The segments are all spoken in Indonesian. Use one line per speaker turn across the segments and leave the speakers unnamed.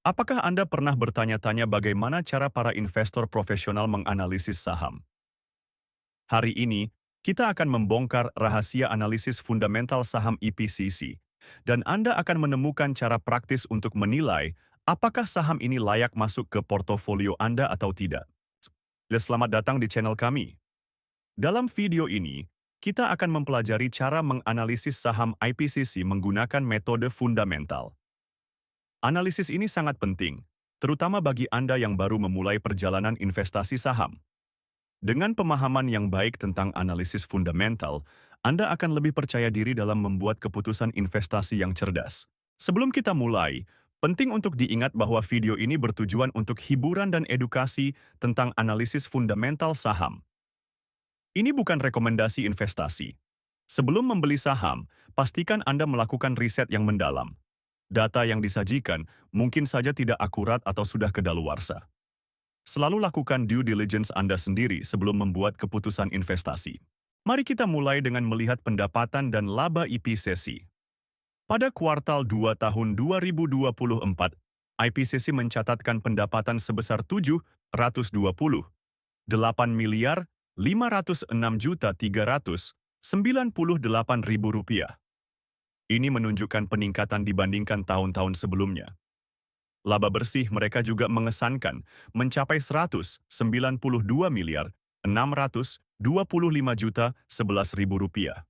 Apakah Anda pernah bertanya-tanya bagaimana cara para investor profesional menganalisis saham? Hari ini, kita akan membongkar rahasia analisis fundamental saham EPCC, dan Anda akan menemukan cara praktis untuk menilai apakah saham ini layak masuk ke portofolio Anda atau tidak. Selamat datang di channel kami. Dalam video ini, kita akan mempelajari cara menganalisis saham IPCC menggunakan metode fundamental. Analisis ini sangat penting, terutama bagi Anda yang baru memulai perjalanan investasi saham. Dengan pemahaman yang baik tentang analisis fundamental, Anda akan lebih percaya diri dalam membuat keputusan investasi yang cerdas. Sebelum kita mulai, penting untuk diingat bahwa video ini bertujuan untuk hiburan dan edukasi tentang analisis fundamental saham. Ini bukan rekomendasi investasi. Sebelum membeli saham, pastikan Anda melakukan riset yang mendalam. Data yang disajikan mungkin saja tidak akurat atau sudah kedaluarsa. Selalu lakukan due diligence Anda sendiri sebelum membuat keputusan investasi. Mari kita mulai dengan melihat pendapatan dan laba IPCC. Pada kuartal 2 tahun 2024, IPCC mencatatkan pendapatan sebesar 728 miliar 506 juta 398 ribu rupiah. Ini menunjukkan peningkatan dibandingkan tahun-tahun sebelumnya. Laba bersih mereka juga mengesankan mencapai 192 miliar 625 juta 11 ribu rupiah.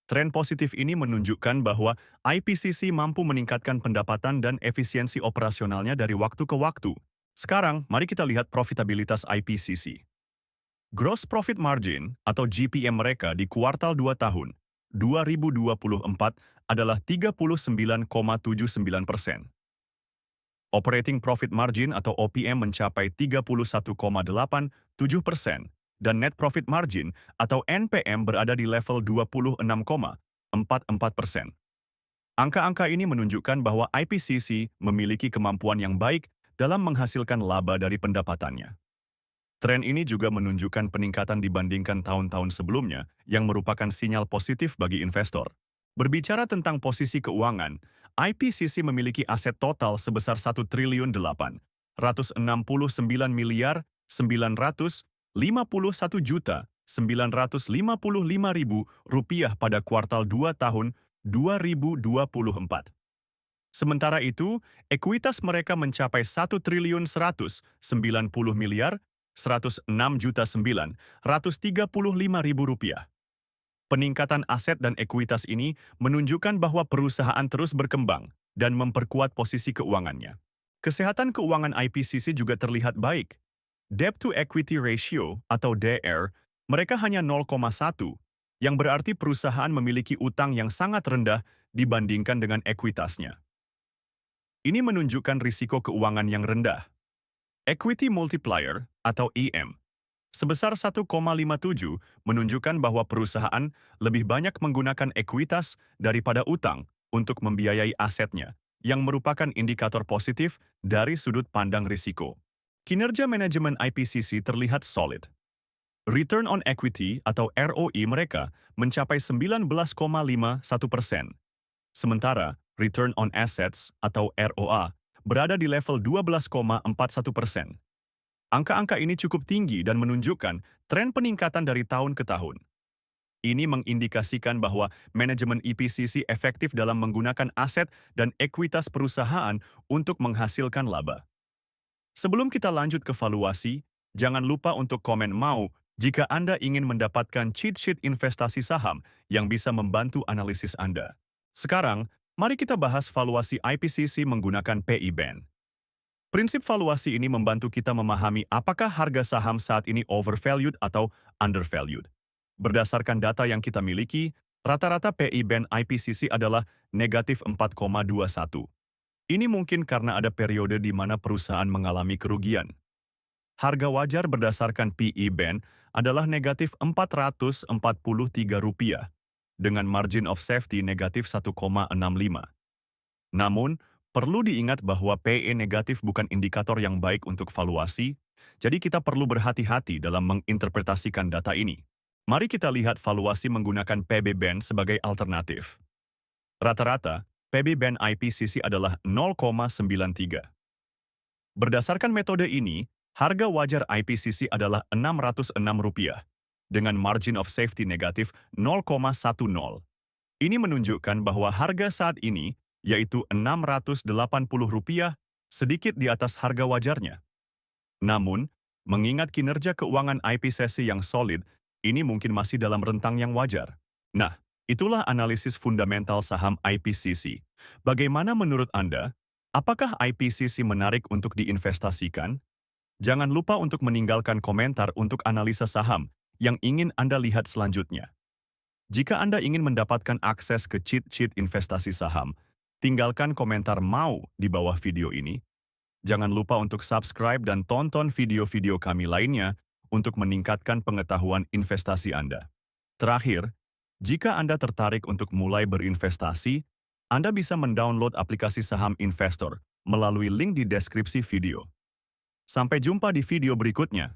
Tren positif ini menunjukkan bahwa IPCC mampu meningkatkan pendapatan dan efisiensi operasionalnya dari waktu ke waktu. Sekarang, mari kita lihat profitabilitas IPCC. Gross Profit Margin atau GPM mereka di kuartal 2 tahun 2024 adalah 39,79%. Operating Profit Margin atau OPM mencapai 31,87% dan Net Profit Margin atau NPM berada di level 26,44%. Angka-angka ini menunjukkan bahwa IPCC memiliki kemampuan yang baik dalam menghasilkan laba dari pendapatannya. Tren ini juga menunjukkan peningkatan dibandingkan tahun-tahun sebelumnya yang merupakan sinyal positif bagi investor. Berbicara tentang posisi keuangan, IPCC memiliki aset total sebesar 1.869 miliar 951 juta 955 ribu rupiah pada kuartal 2 tahun 2024. Sementara itu, ekuitas mereka mencapai 1.190 miliar 106 juta 935 ribu rupiah. Peningkatan aset dan ekuitas ini menunjukkan bahwa perusahaan terus berkembang dan memperkuat posisi keuangannya. Kesehatan keuangan IPCC juga terlihat baik. Debt to Equity Ratio atau DR, mereka hanya 0,1, yang berarti perusahaan memiliki utang yang sangat rendah dibandingkan dengan ekuitasnya. Ini menunjukkan risiko keuangan yang rendah. Equity Multiplier atau EM sebesar 1,57 menunjukkan bahwa perusahaan lebih banyak menggunakan ekuitas daripada utang untuk membiayai asetnya, yang merupakan indikator positif dari sudut pandang risiko. Kinerja manajemen IPCC terlihat solid. Return on Equity atau ROE mereka mencapai 19,51%. Sementara Return on Assets atau ROA berada di level 12,41%. Angka-angka ini cukup tinggi dan menunjukkan tren peningkatan dari tahun ke tahun. Ini mengindikasikan bahwa manajemen EPCC efektif dalam menggunakan aset dan ekuitas perusahaan untuk menghasilkan laba. Sebelum kita lanjut ke valuasi, jangan lupa untuk komen mau jika Anda ingin mendapatkan cheat sheet investasi saham yang bisa membantu analisis Anda. Sekarang, mari kita bahas valuasi IPCC menggunakan PE Band. Prinsip valuasi ini membantu kita memahami apakah harga saham saat ini overvalued atau undervalued. Berdasarkan data yang kita miliki, rata-rata PE Band IPCC adalah negatif 4,21. Ini mungkin karena ada periode di mana perusahaan mengalami kerugian. Harga wajar berdasarkan PE Band adalah negatif Rp443, dengan margin of safety negatif 1,65. Namun, perlu diingat bahwa PE negatif bukan indikator yang baik untuk valuasi, jadi kita perlu berhati-hati dalam menginterpretasikan data ini. Mari kita lihat valuasi menggunakan PB Band sebagai alternatif. Rata-rata, PB band IPCC adalah 0,93. Berdasarkan metode ini, harga wajar IPCC adalah Rp606 dengan margin of safety negatif 0,10. Ini menunjukkan bahwa harga saat ini, yaitu Rp680, sedikit di atas harga wajarnya. Namun, mengingat kinerja keuangan IPCC yang solid, ini mungkin masih dalam rentang yang wajar. Nah, itulah analisis fundamental saham IPCC. Bagaimana menurut Anda? Apakah IPCC menarik untuk diinvestasikan? Jangan lupa untuk meninggalkan komentar untuk analisa saham yang ingin Anda lihat selanjutnya. Jika Anda ingin mendapatkan akses ke cheat-sheet investasi saham, tinggalkan komentar "mau" di bawah video ini. Jangan lupa untuk subscribe dan tonton video-video kami lainnya untuk meningkatkan pengetahuan investasi Anda. Terakhir, jika Anda tertarik untuk mulai berinvestasi, Anda bisa mendownload aplikasi Saham Investor melalui link di deskripsi video. Sampai jumpa di video berikutnya.